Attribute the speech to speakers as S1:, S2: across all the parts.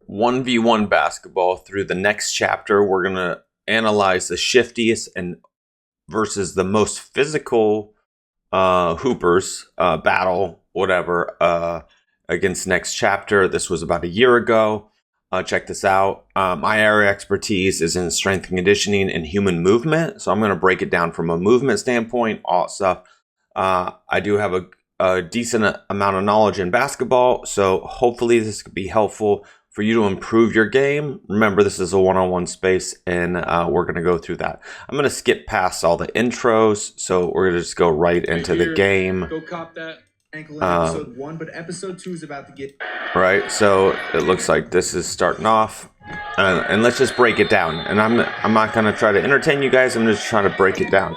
S1: 1v1 basketball. Through the next chapter, we're going to analyze the shiftiest and versus the most physical hoopers, battle, whatever, against next chapter. This was about a year ago. Check this out. My area expertise is in strength and conditioning and human movement. So I'm going to break it down from a movement standpoint, all that stuff. I do have a decent amount of knowledge in basketball. So hopefully this could be helpful for you to improve your game. Remember, this is a one-on-one space, and we're going to go through that. I'm going to skip past all the intros. So we're going to just go right into the game.
S2: Go cop that. Ankle episode 1, but episode 2 is about to get
S1: right. So it looks like this is starting off, and let's just break it down. And I'm not gonna try to entertain you guys. I'm just trying to break it down.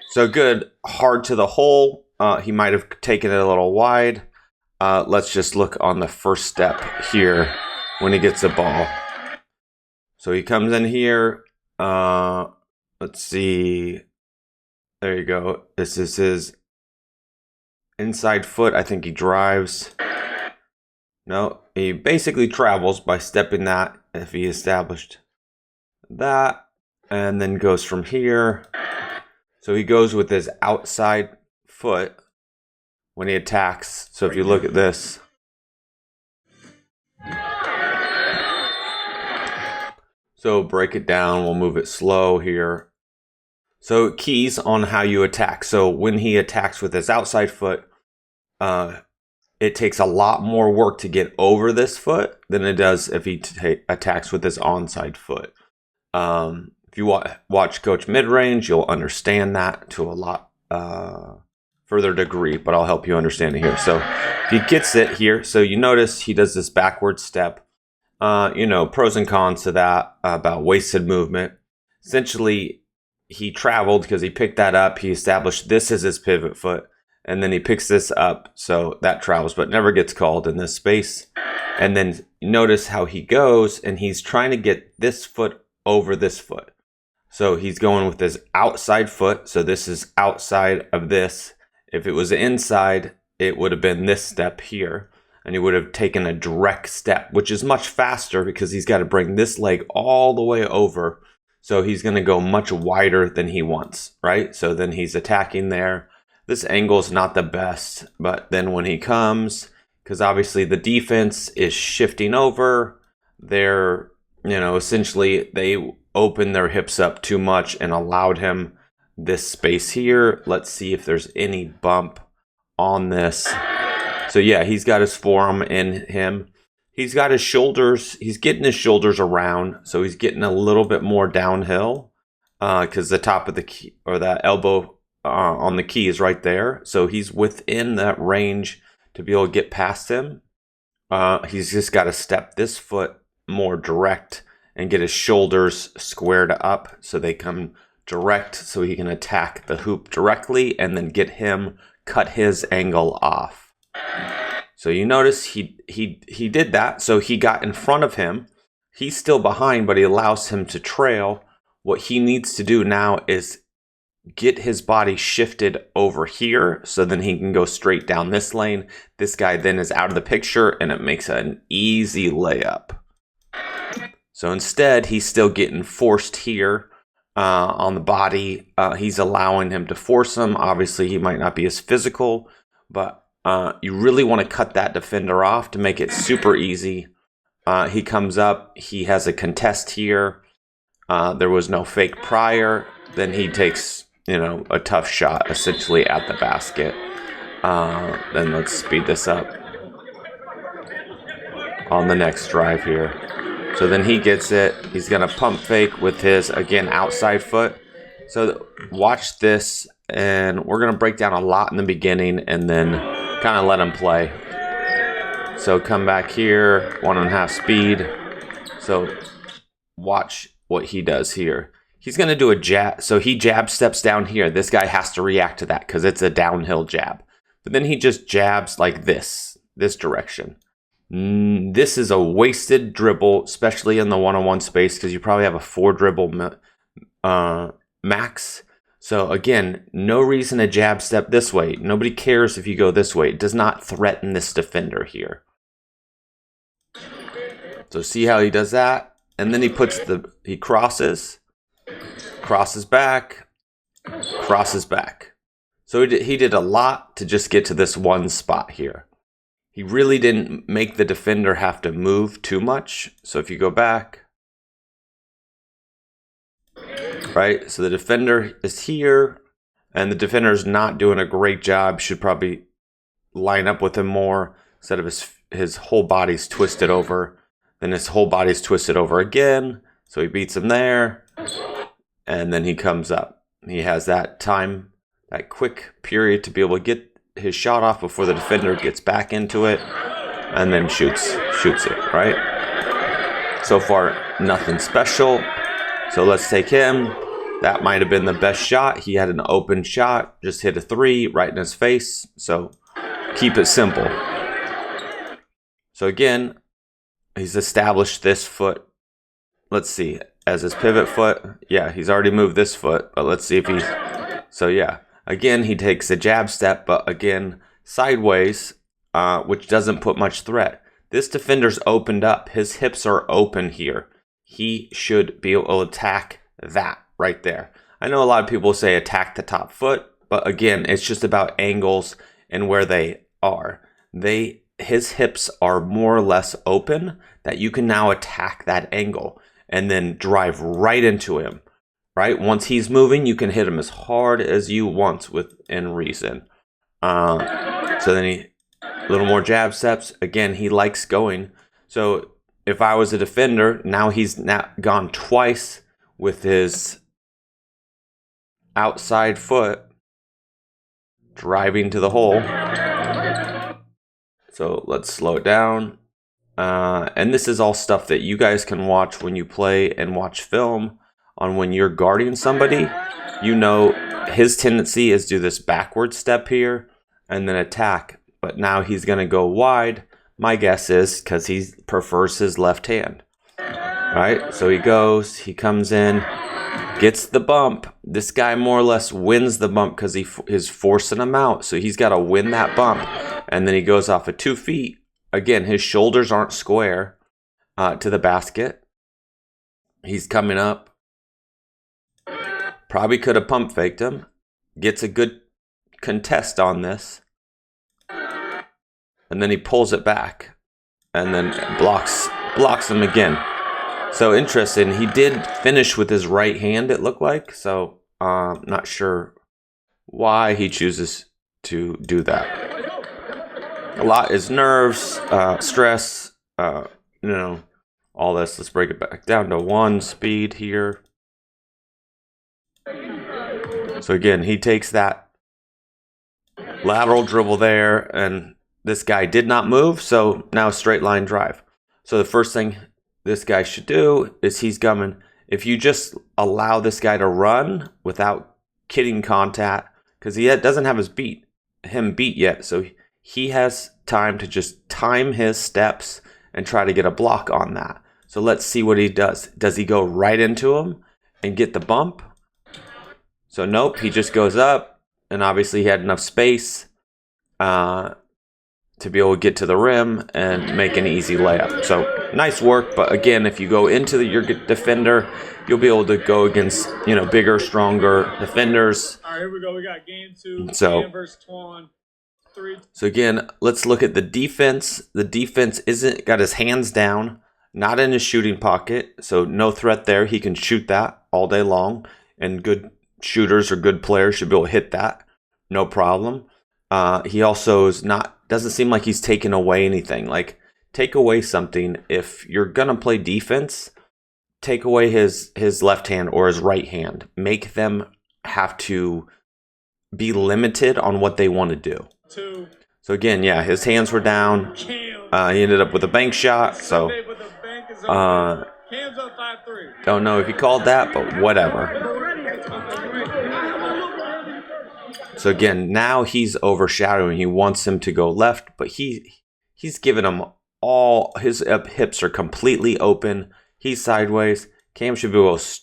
S1: So good, hard to the hole. He might have taken it a little wide. Let's just look on the first step here when he gets the ball. So he comes in here. Let's see. There you go. This is his inside foot. I think he drives. No, he basically travels by stepping that if he established that, and then goes from here. So he goes with his outside foot when he attacks. So if you look at this, so break it down. We'll move it slow here. So keys on how you attack. So when he attacks with his outside foot, it takes a lot more work to get over this foot than it does if he attacks with his onside foot. If you watch Coach Midrange, you'll understand that to a lot further degree, but I'll help you understand it here. So if he gets it here, so you notice he does this backward step. Pros and cons to that about wasted movement. Essentially, he traveled because he picked that up. He established this as his pivot foot, and then he picks this up, so that travels, but never gets called in this space. And then notice how he goes, and he's trying to get this foot over this foot. So he's going with his outside foot, so this is outside of this. If it was inside, it would have been this step here, and he would have taken a direct step, which is much faster because he's got to bring this leg all the way over. So he's going to go much wider than he wants, right? So then he's attacking there. This angle is not the best, but then when he comes, because obviously the defense is shifting over, they're, essentially they opened their hips up too much and allowed him this space here. Let's see if there's any bump on this. So yeah, he's got his forearm in him. He's got his shoulders, he's getting his shoulders around, so he's getting a little bit more downhill because the top of the key, or that elbow on the key, is right there. So he's within that range to be able to get past him. He's just got to step this foot more direct and get his shoulders squared up so they come direct so he can attack the hoop directly and then cut his angle off. So you notice he did that. So he got in front of him. He's still behind, but he allows him to trail. What he needs to do now is get his body shifted over here so then he can go straight down this lane. This guy then is out of the picture, and it makes an easy layup. So instead, he's still getting forced here on the body. He's allowing him to force him. Obviously, he might not be as physical, but you really want to cut that defender off to make it super easy. He comes up. He has a contest here. There was no fake prior. Then he takes, a tough shot essentially at the basket. Then let's speed this up on the next drive here. So then he gets it. He's going to pump fake with his, again, outside foot. So watch this, and we're going to break down a lot in the beginning and then kind of let him play. So come back here, 1.5 speed. So watch what he does here. He's going to do a jab. So he jab steps down here. This guy has to react to that because it's a downhill jab. But then he just jabs like this direction. This is a wasted dribble, especially in the one-on-one space, because you probably have a 4 dribble max. So again, no reason to jab step this way. Nobody cares if you go this way. It does not threaten this defender here. So see how he does that? And then he crosses back, crosses back. So he did a lot to just get to this one spot here. He really didn't make the defender have to move too much. So if you go back, right? So the defender is here, and the defender is not doing a great job. Should probably line up with him more instead of his whole body's twisted over. Then his whole body's twisted over again. So he beats him there, and then he comes up. He has that time, that quick period to be able to get his shot off before the defender gets back into it, and then shoots it, right? So far, nothing special. So let's take him. That might have been the best shot. He had an open shot, just hit a 3 right in his face. So keep it simple. So again, he's established this foot. Let's see, as his pivot foot. Yeah, he's already moved this foot, but let's see if he's... So yeah, again, he takes a jab step, but again, sideways, which doesn't put much threat. This defender's opened up. His hips are open here. He should be able to attack that right there. I know a lot of people say attack the top foot, but again, it's just about angles and where they are. His hips are more or less open that you can now attack that angle and then drive right into him, right? Once he's moving, you can hit him as hard as you want within reason. So then a little more jab steps. Again, he likes going. So if I was a defender, now he's gone twice with his outside foot driving to the hole. So let's slow it down. And this is all stuff that you guys can watch when you play and watch film on when you're guarding somebody. You know his tendency is to do this backward step here and then attack. But now he's going to go wide. My guess is because he prefers his left hand. Right? So he comes in, gets the bump. This guy more or less wins the bump because he is forcing him out. So he's got to win that bump. And then he goes off of 2 feet. Again, his shoulders aren't square to the basket. He's coming up. Probably could have pump faked him. Gets a good contest on this. And then he pulls it back. And then blocks him again. So interesting. He did finish with his right hand, it looked like. So not sure why he chooses to do that. A lot is nerves, stress, all this. Let's break it back down to 1 speed here. So again, he takes that lateral dribble there, and this guy did not move, so now straight line drive. So the first thing this guy should do is he's coming. If you just allow this guy to run without getting contact, because he doesn't have him beat yet, so he has time to just time his steps and try to get a block on that. So let's see what he does. Does he go right into him and get the bump? So nope, he just goes up, and obviously he had enough space to be able to get to the rim and make an easy layup. So nice work, but again, if you go into your defender, you'll be able to go against bigger, stronger defenders.
S2: All right, here we go. We got game 2.
S1: So
S2: versus Twan. 3.
S1: So again, let's look at the defense. The defense got his hands down, not in his shooting pocket, so no threat there. He can shoot that all day long, and good shooters or good players should be able to hit that, no problem. He also doesn't seem like he's taken away anything. Like, take away something. If you're gonna play defense, take away his left hand or his right hand. Make them have to be limited on what they want to do.
S2: 2.
S1: So again, yeah, his hands were down. He ended up with a bank shot. So don't know if he called that, but whatever. So again, now he's overshadowing. He wants him to go left, but he's given him all his hips are completely open. He's sideways. Cam should be able to,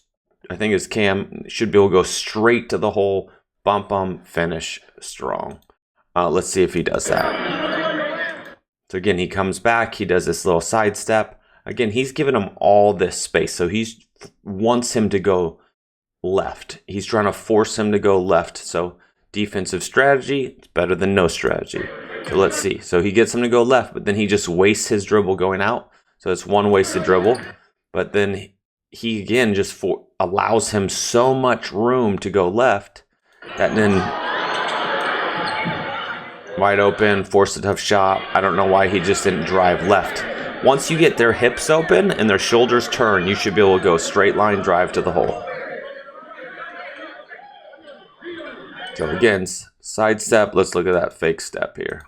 S1: I think his Cam should be able to go straight to the hole, bump him, finish strong. Let's see if he does that. So again, he comes back. He does this little side step. Again, he's giving him all this space. So he wants him to go left. He's trying to force him to go left. So defensive strategy, it's better than no strategy. So let's see. So he gets him to go left, but then he just wastes his dribble going out. So it's one wasted dribble. But then he again just allows him so much room to go left that then wide open, force a tough shot. I don't know why he just didn't drive left. Once you get their hips open and their shoulders turn, you should be able to go straight line drive to the hole. So again, side step. Let's look at that fake step here.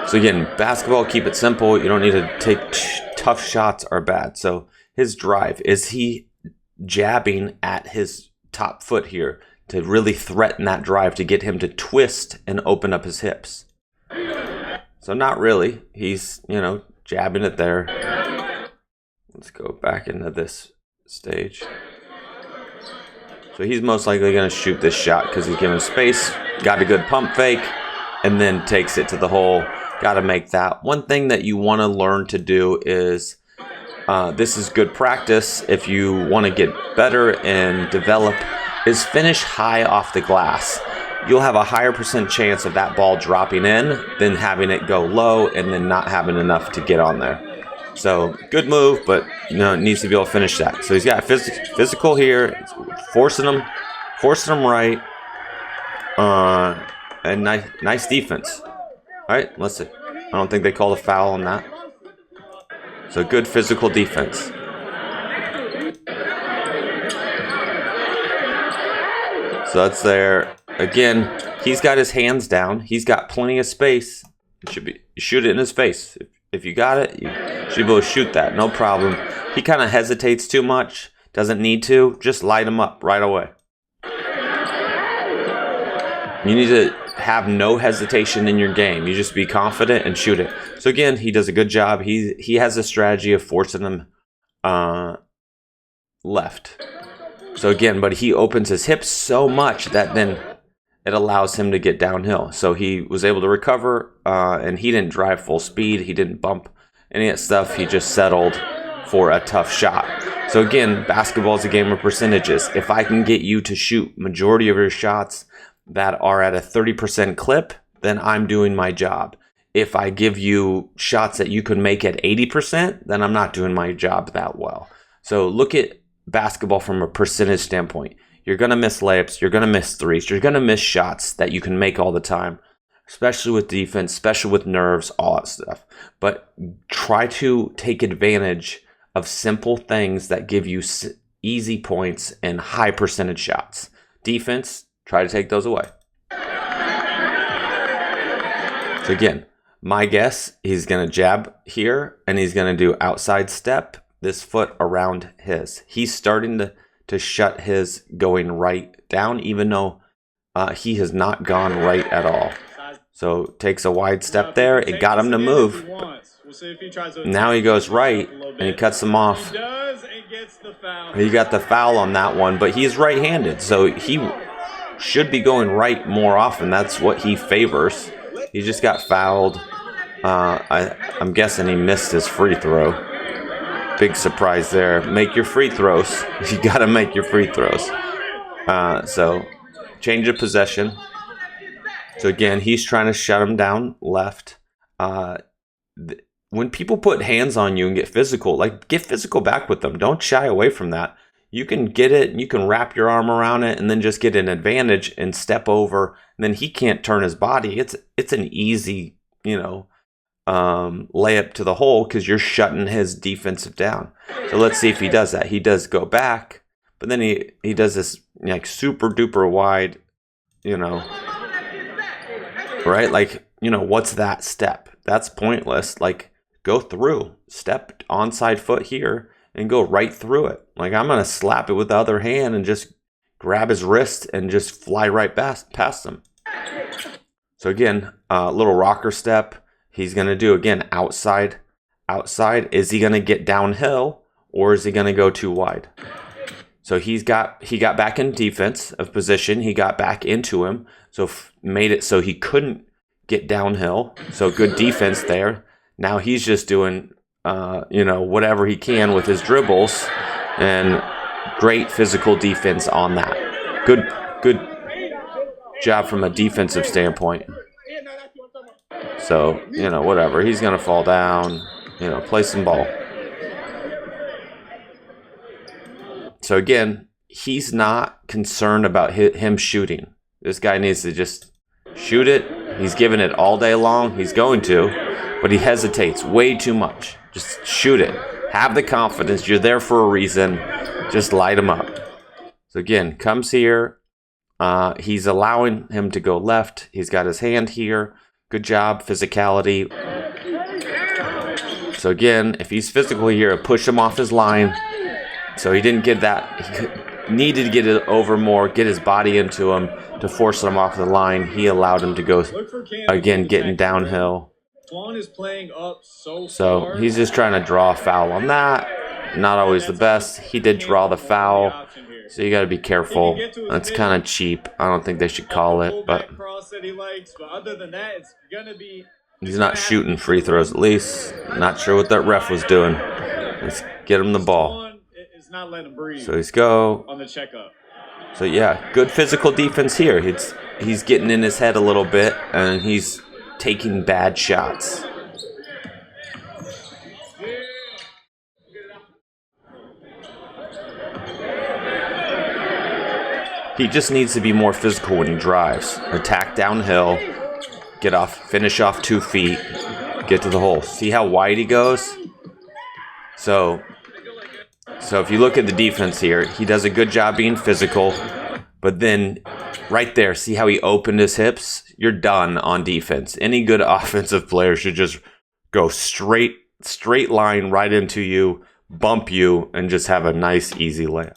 S1: So again, basketball, keep it simple. You don't need to take tough shots are bad. So his drive, is he jabbing at his top foot here to really threaten that drive to get him to twist and open up his hips? So not really. He's, jabbing it there. Let's go back into this stage. So he's most likely going to shoot this shot because he's given space, got a good pump fake, and then takes it to the hole. Got to make that. One thing that you want to learn to do is, this is good practice if you want to get better and develop, is finish high off the glass. You'll have a higher % chance of that ball dropping in than having it go low and then not having enough to get on there. So good move, but it needs to be able to finish that. So he's got physical here, forcing him right, and nice defense. All right, let's see. I don't think they call a foul on that. So good physical defense. So that's there. Again, he's got his hands down. He's got plenty of space. You shoot it in his face. If you got it, you should be able to shoot that. No problem. He kind of hesitates too much. Doesn't need to. Just light him up right away. You need to have no hesitation in your game. You just be confident and shoot it. So again, he does a good job. He has a strategy of forcing him left. So again, but he opens his hips so much that then it allows him to get downhill. So he was able to recover, and he didn't drive full speed. He didn't bump any of that stuff. He just settled for a tough shot. So again, basketball is a game of percentages. If I can get you to shoot majority of your shots that are at a 30% clip, then I'm doing my job. If I give you shots that you can make at 80%, then I'm not doing my job that well. So look at basketball from a percentage standpoint. You're going to miss layups. You're going to miss threes. You're going to miss shots that you can make all the time, especially with defense, especially with nerves, all that stuff. But try to take advantage of simple things that give you easy points and high percentage shots. Defense, try to take those away. So again, my guess, he's going to jab here, and he's going to do outside step, this foot around his. He's starting to shut his going right down, even though he has not gone right at all. So takes a wide step there. It got him to move. Now he goes right, and he cuts him off. He got the foul on that one, but he's right-handed, so he should be going right more often. That's what he favors. He just got fouled. I'm guessing he missed his free throw. Big surprise there. Make your free throws. You got to make your free throws. So change of possession. So again, he's trying to shut him down left. When people put hands on you and get physical back with them. Don't shy away from that. You can get it, and you can wrap your arm around it and then just get an advantage and step over. And then he can't turn his body. It's an easy, layup to the hole because you're shutting his defensive down. So let's see if he does that. He does go back, but then he does this super duper wide, right? What's that step? That's pointless. Go through, step onside foot here and go right through it. I'm going to slap it with the other hand and just grab his wrist and just fly right past him. So again, a little rocker step. He's going to do, again, outside. Is he going to get downhill, or is he going to go too wide? So he got back in defense of position. He got back into him, so made it so he couldn't get downhill. So good defense there. Now he's just doing, whatever he can with his dribbles, and great physical defense on that. Good job from a defensive standpoint. So, whatever. He's going to fall down, play some ball. So again, he's not concerned about him shooting. This guy needs to just shoot it. He's giving it all day long. He's going to, but he hesitates way too much. Just shoot it. Have the confidence. You're there for a reason. Just light him up. So again, comes here. He's allowing him to go left. He's got his hand here. Good job, physicality. So again, if he's physical here, push him off his line. So he didn't get that. He needed to get it over more, get his body into him to force him off the line. He allowed him to go, again, getting downhill.
S2: Twan is playing up
S1: so he's just trying to draw a foul on that. Not always the best. He did draw the foul, so you got to be careful. That's kind of cheap. I don't think they should call it, but he's not shooting free throws at least. Not sure what that ref was doing. Let's get him the ball. So he's go on the checkup. So yeah, good physical defense here. He's getting in his head a little bit, and he's taking bad shots. He just needs to be more physical when he drives. Attack downhill, finish off 2 feet, get to the hole. See how wide he goes? So if you look at the defense here, he does a good job being physical, but then right there, see how he opened his hips? You're done on defense. Any good offensive player should just go straight line right into you, bump you, and just have a nice, easy layup.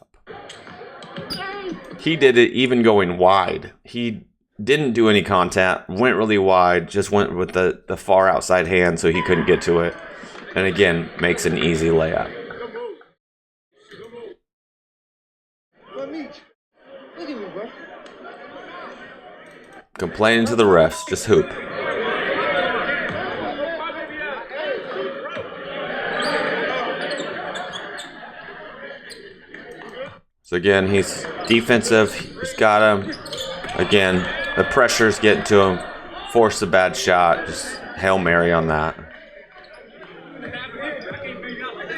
S1: He did it even going wide. He didn't do any contact, went really wide, just went with the far outside hand so he couldn't get to it. And again, makes an easy layup. Complaining to the refs, just hoop. So again, he's defensive. He's got him. Again, the pressure's getting to him. Force a bad shot. Just Hail Mary on that.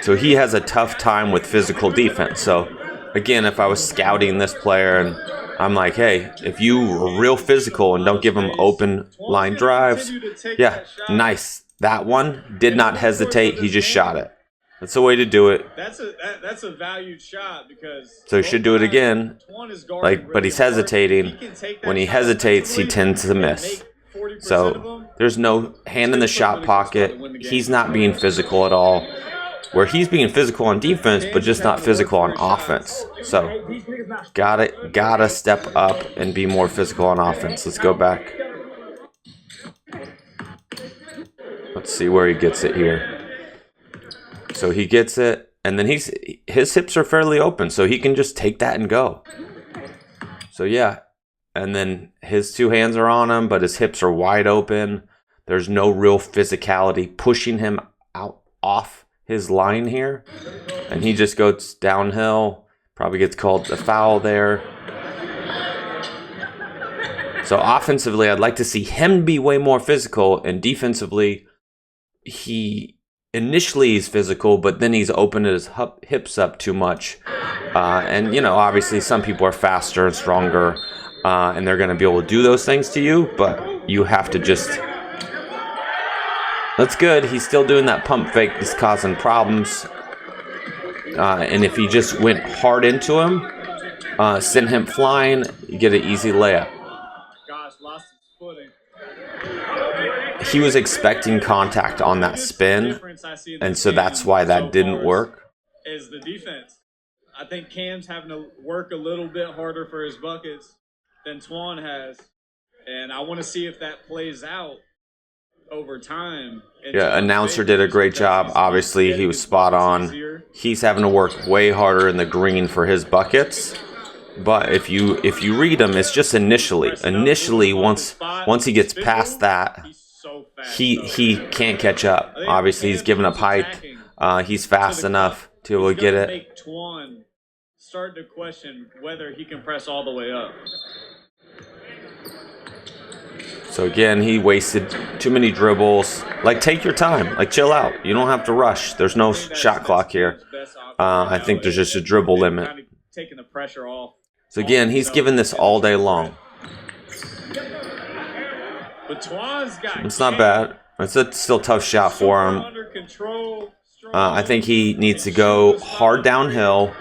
S1: So he has a tough time with physical defense. So again, if I was scouting this player and I'm like, hey, if you are real physical and don't give him open line drives, yeah, nice. That one did not hesitate. He just shot it. That's the way to do it.
S2: That's a valued shot because.
S1: So he should do it again. But he's hesitating. When he hesitates, he tends to miss. So there's no hand in the shot pocket. He's not being physical at all. Where he's being physical on defense, but just not physical on offense. So gotta step up and be more physical on offense. Let's go back. Let's see where he gets it here. So he gets it, and then his hips are fairly open, so he can just take that and go. So yeah, and then his 2 hands are on him, but his hips are wide open. There's no real physicality pushing him out off his line here, and he just goes downhill. Probably gets called a foul there. So offensively, I'd like to see him be way more physical, and defensively, he initially is physical, but then he's opened his hips up too much. And obviously some people are faster and stronger, and they're going to be able to do those things to you, but you have to just. That's good. He's still doing that pump fake that's causing problems. And if he just went hard into him, send him flying, you get an easy layup.
S2: Gosh, lost his footing.
S1: He was expecting contact on that spin, and so that's why that didn't work.
S2: Is the defense. I think Cam's having to work a little bit harder for his buckets than Twan has. And I want to see if that plays out over time.
S1: Yeah, announcer did a great job. Obviously, he was spot on. He's having to work way harder in the green for his buckets. But if you read him, it's just initially. Initially, once he gets past that, he can't catch up. Obviously, he's giving up height. He's fast enough to be able to get it.
S2: Make Twan start to question whether he can press all the way up.
S1: So again, he wasted too many dribbles. Like, take your time. Like, chill out. You don't have to rush. There's no shot clock here. I think there's just a dribble limit.
S2: Taking the pressure off.
S1: So again, he's given this all day long. It's not bad. It's a still tough shot for him. I think he needs to go hard downhill,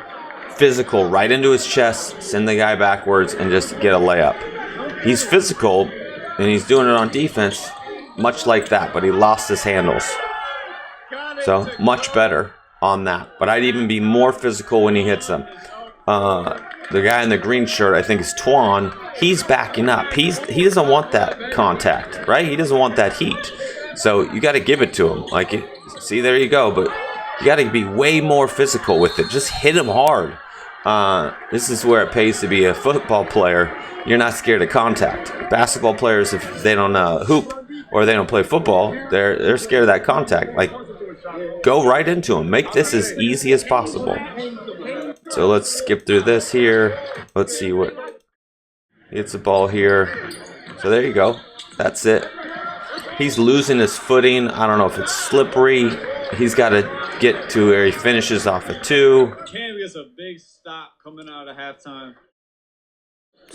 S1: physical, right into his chest, send the guy backwards, and just get a layup. He's physical, and he's doing it on defense, much like that, but he lost his handles. So, much better on that. But I'd even be more physical when he hits him. The guy in the green shirt, I think, is Twan. He's backing up. He doesn't want that contact, right? He doesn't want that heat. So you got to give it to him. Like, see, there you go. But you got to be way more physical with it. Just hit him hard. This is where it pays to be a football player. You're not scared of contact. Basketball players, if they don't hoop or they don't play football, they're scared of that contact. Like, go right into him. Make this as easy as possible. So let's skip through this here. Let's see what hits the ball here. So there you go. That's it. He's losing his footing. I don't know if it's slippery. He's got to get to where he finishes off a 2.
S2: Cam gets a big stop coming out of halftime.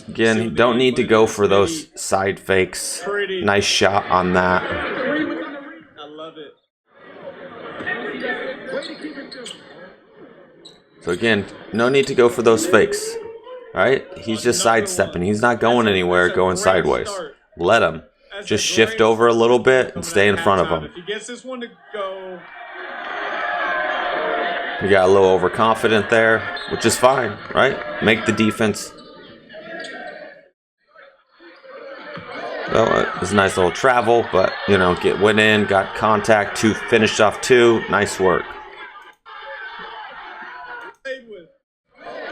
S1: Again, you don't need to go for those side fakes. Nice shot on that.
S2: I love it.
S1: So again, no need to go for those fakes. All right? He's just sidestepping. He's not going anywhere, going sideways. Let him. Just shift over a little bit and stay in front of him.
S2: If he gets this one to go,
S1: he got a little overconfident there, which is fine, right? Make the defense. Well, it was a nice little travel, but, you know, went in, got contact, finished off 2. Nice work.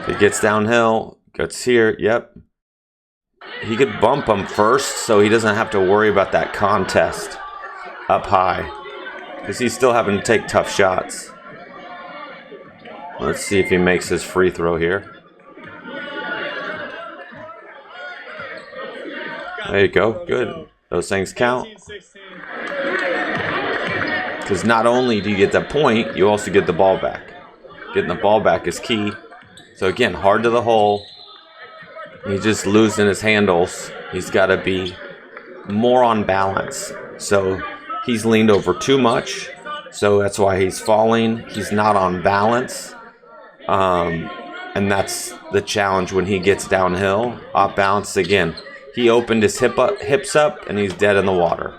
S1: He gets downhill, gets here, yep. He could bump him first, so he doesn't have to worry about that contest up high. Because he's still having to take tough shots. Let's see if he makes his free throw here. There you go, good. Those things count. Because not only do you get the point, you also get the ball back. Getting the ball back is key. So again, hard to the hole. He's just losing his handles. He's got to be more on balance. So he's leaned over too much. So that's why he's falling. He's not on balance. And that's the challenge when he gets downhill. Off balance again. He opened his hips up, and he's dead in the water.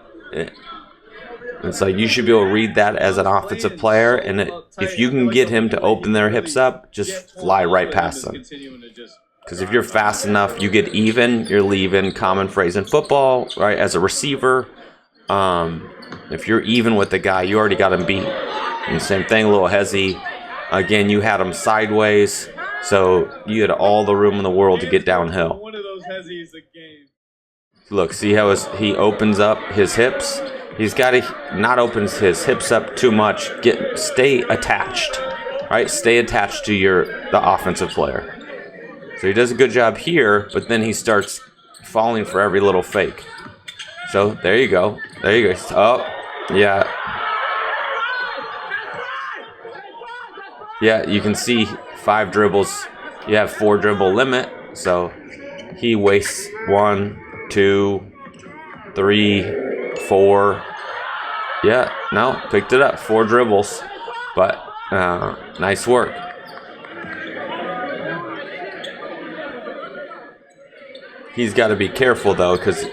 S1: It's like you should be able to read that as an offensive player, and if you can get him to open their hips up, just fly right past them. Because if you're fast enough, you get even, you're leaving. Common phrase in football, right? As a receiver, if you're even with the guy, you already got him beat. And same thing, a little hezzy. Again, you had him sideways, so you had all the room in the world to get downhill.
S2: One of those hezzies a game.
S1: Look, see how he opens up his hips? He's got to not open his hips up too much. Stay attached, right? Stay attached to the offensive player. So he does a good job here, but then he starts falling for every little fake. So there you go. There you go. Oh, yeah. Yeah, you can see 5 dribbles. You have 4 dribble limit. So he wastes 1, 2, 3, 4. Yeah, no, picked it up. 4 dribbles. But nice work. He's got to be careful, though, because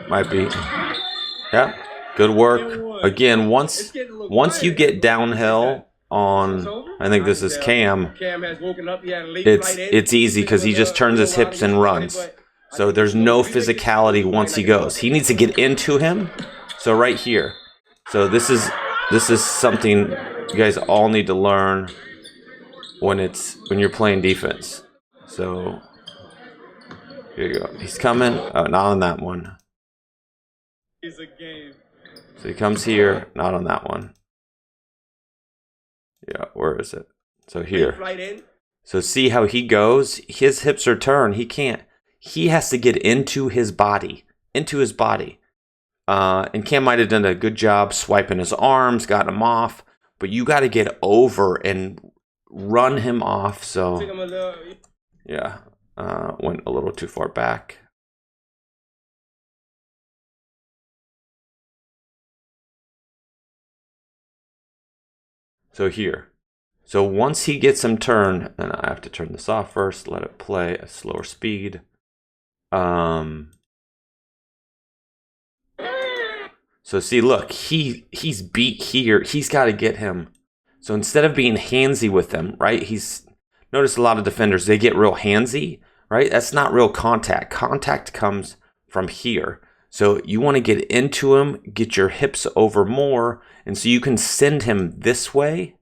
S1: might be. Yeah, good work. Again, once you get downhill on, I think this is Cam, it's easy because he just turns his hips and runs. So there's no physicality once he goes. He needs to get into him. So right here. So this is something you guys all need to learn when you're playing defense. So here you go. He's coming. Oh, not on that one.
S2: He's a game.
S1: So he comes here, not on that one. Yeah, where is it? So here.
S3: Right in.
S1: So see how he goes? His hips are turned. He can't. He has to get into his body. Into his body. And Cam might have done a good job swiping his arms, got him off. But you got to get over and run him off. So, yeah, went a little too far back. So here. So once he gets him turned, and I have to turn this off first, let it play at slower speed. So see, look, he's beat here. He's got to get him. So instead of being handsy with him, right? Notice a lot of defenders, they get real handsy, right? That's not real contact. Contact comes from here. So you want to get into him, get your hips over more, and so you can send him this way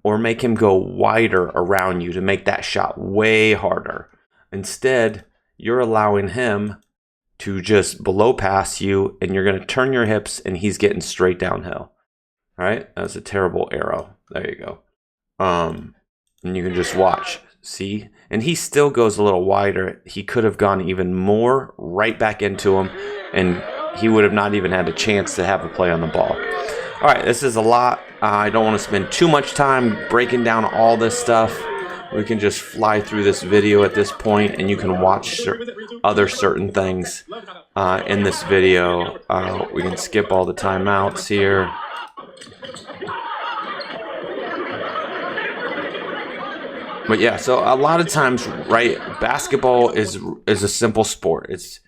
S1: or make him go wider around you to make that shot way harder. Instead, you're allowing him to just below pass you, and you're going to turn your hips, and he's getting straight downhill. All right, that's a terrible arrow. There you go. And you can just watch. See? And he still goes a little wider. He could have gone even more right back into him, and he would have not even had a chance to have a play on the ball. All right, this is a lot. I don't want to spend too much time breaking down all this stuff. We can just fly through this video at this point, and you can watch other certain things in this video. We can skip all the timeouts here. But yeah, so a lot of times, right, basketball is a simple sport. It's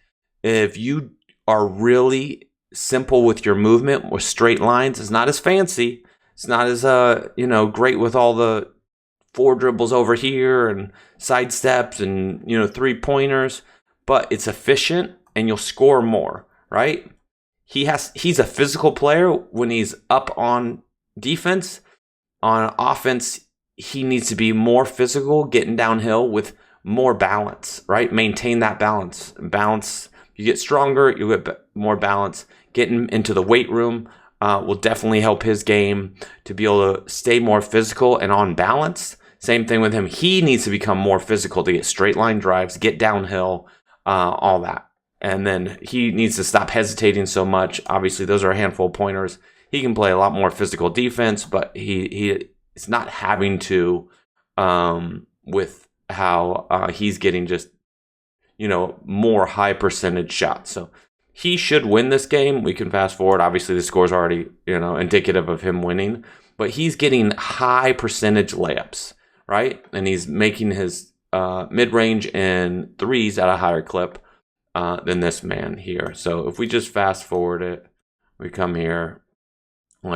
S1: if you are really simple with your movement with straight lines, it's not as fancy. It's not as great with all the 4 dribbles over here and side steps and 3-pointers, but it's efficient and you'll score more, right? He's a physical player when he's up on defense. On offense, he needs to be more physical, getting downhill with more balance, right? Maintain that balance. Balance, you get stronger, you get more balance. Getting into the weight room will definitely help his game to be able to stay more physical and on balance. Same thing with him. He needs to become more physical to get straight line drives, get downhill, all that. And then he needs to stop hesitating so much. Obviously, those are a handful of pointers. He can play a lot more physical defense, but he is not having to with how he's getting just, more high percentage shots. So he should win this game. We can fast forward. Obviously, the score's already, indicative of him winning. But he's getting high percentage layups, right? And he's making his mid-range and threes at a higher clip than this man here. So if we just fast forward it, we come here,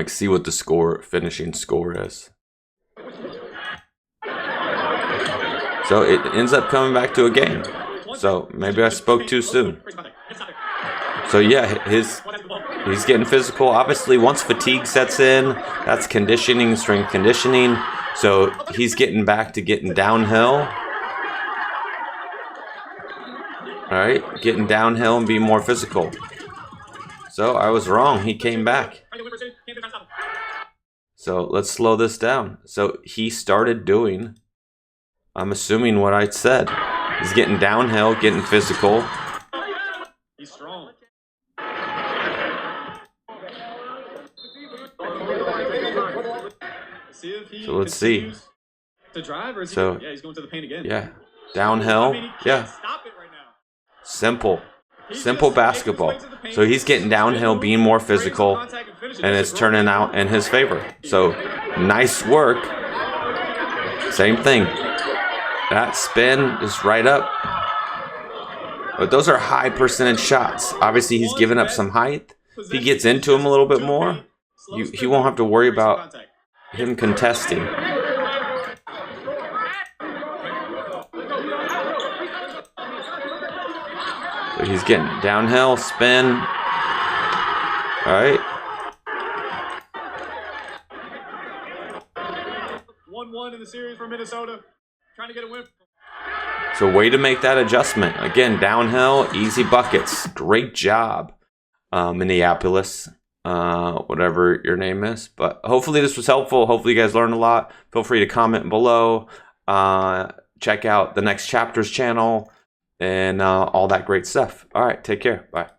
S1: see what the finishing score is. So it ends up coming back to a game. So maybe I spoke too soon. So yeah, he's getting physical. Obviously, once fatigue sets in, that's conditioning, strength conditioning. So he's getting back to getting downhill. All right, getting downhill and being more physical. So I was wrong. He came back. So let's slow this down. So he started doing, I'm assuming what I said. He's getting downhill, getting physical.
S2: He's strong.
S1: So let's see.
S2: To drive, or is
S1: so
S2: he's going to the paint again.
S1: Yeah, downhill. Yeah,
S2: stop it right now.
S1: Simple basketball. So he's getting downhill, being more physical, and it's turning out in his favor. So nice work. Same thing. That spin is right up. But those are high percentage shots. Obviously, he's giving up some height. If he gets into him a little bit more, he won't have to worry about him contesting. So he's getting downhill, spin. All right.
S2: 1-1 in the series for Minnesota. Trying to get a win.
S1: So way to make that adjustment. Again, downhill, easy buckets. Great job, Minneapolis, whatever your name is. But hopefully this was helpful. Hopefully you guys learned a lot. Feel free to comment below. Check out the Next Chapters channel and all that great stuff. All right, take care. Bye.